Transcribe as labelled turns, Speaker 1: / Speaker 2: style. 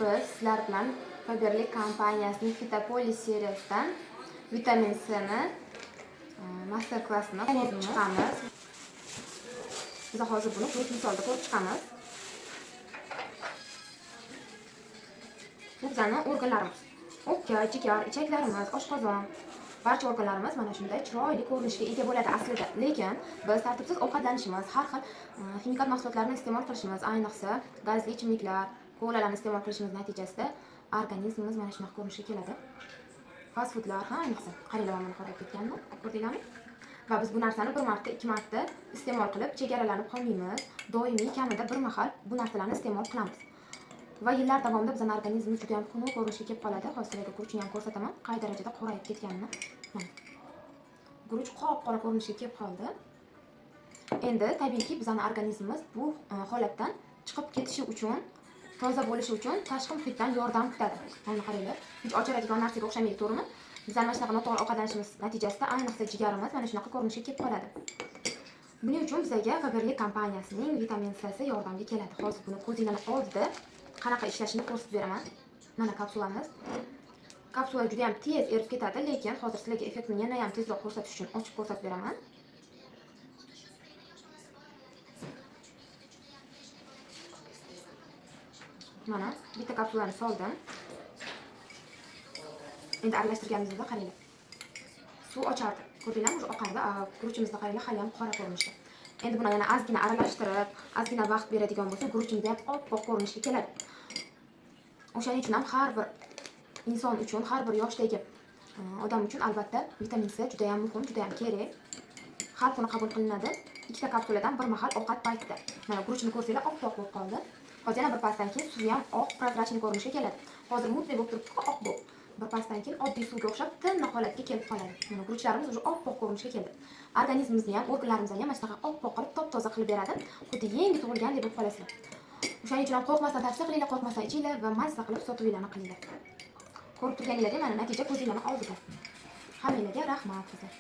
Speaker 1: biz sizlar bilan Faberlic kompaniyasining Fitopolis seriyasidan vitamin C ni master klassini ko'rib chiqamiz. Biz hozir buni quruq misolda ko'rib chiqamiz. Bu bizning organlarimiz. O'pka, jigar, ichaklarimiz, oshqozon, barcha organlarimiz mana shunday chiroyli ko'rinishga ega bo'ladi aslida. Lekin biz tartibsiz ovqatlanishimiz, har xil ximikat mahsulotlarini iste'mol qilishimiz, ayniqsa gazli ichimliklar, kolalarni iste'mol qilishimiz natijasida organizmimiz mana shunaqa ko'rinishga keladi. Fast foodlar ayniqsa qaranglar mana qarab ketganmi? Ko'rdinglarmi? Va biz bu narsani bir marta, ikki marta iste'mol qilib chegaralanib qolmaymiz. Doimiy kamida bir mahal bu narsalarni iste'mol qilamiz. Va yillar davomida bizning organizmimiz juda ham xunuk ko'rinishga kelib qoladi. Hozir sizlarga guruchni ham ko'rsataman, qay darajada qorayib ketganini. Mana. Guruch qop-qora ko'rinishga kelib qoldi. Endi tabiiyki bizning organizmimiz bu holatdan chiqib ketishi uchun, toza bo'lishi uchun tashqi muhitdan yordam kutadi. Mana qaranglar, hech ochiradigan narsaga o'xshamaydi, to'g'rimi? Bizlar mana shunaqa noto'g'ri ovqatlanishimiz natijasida ayniqsa jigarimiz mana shunaqa ko'rinishga kelib qoladi. Buning uchun bizga Faberlic kompaniyasining vitamin C si yordamga keladi. Hozir buni ko'zingizning oldida qanaqa ishlashini ko'rsatib beraman. Mana kapsulamiz. Kapsula juda ham tez erib ketadi, lekin hozir sizlarga effektni yana ham tezroq ko'rsatish uchun ochib ko'rsatib beraman. Mana bitta kapsulani soldim. Endi aralashtirganimizda qaranglar. Suv ochardi. Ko'rdinglarmi? Shu oqardi. Guruchimizni qaranglar, hali ham qora ko'rinishda. Endi buni yana ozgina aralashtirib, ozgina vaqt beradigan bo'lsa, guruchimiz ham oppoq ko'rinishga keladi. O'shaning uchun ham har bir inson uchun, har bir yoshdagi odam uchun albatta vitamin C juda ham muhim, juda ham kerak. Har kuni qabul qilinadi. Ikkita kapsuladan bir mahal ovqat paytida. Mana guruchni ko'rsanglar oppoq bo'lib qoldi. Hozir yana bir pasdan keyin suvi ham oq, prozrachniy ko'rinishga keladi. Hozir mutli bo'lib turibdi, oq bo'lib. Bir pasdan keyin oddiy suvga o'xshab tinna holatga kelib qoladi. Mana guruchlarimiz o'sha oppoq ko'rinishga keldi. Organizmimizni ham, organlarimizni ham mana shunaqa oppoq qilib top-toza qilib beradi. Xuddi yangi tug'ilgandek bo'lib qolasizlar. O'shaning uchun ham qo'rqmasdan tavsiya qilinglar, qo'rqmasdan ichinglar va mazza qilib sotuvinglarni qilinglar. Ko'rib turganinglardek mana natija ko'zinglarning oldida. Hammanglarga rahmat qizlar.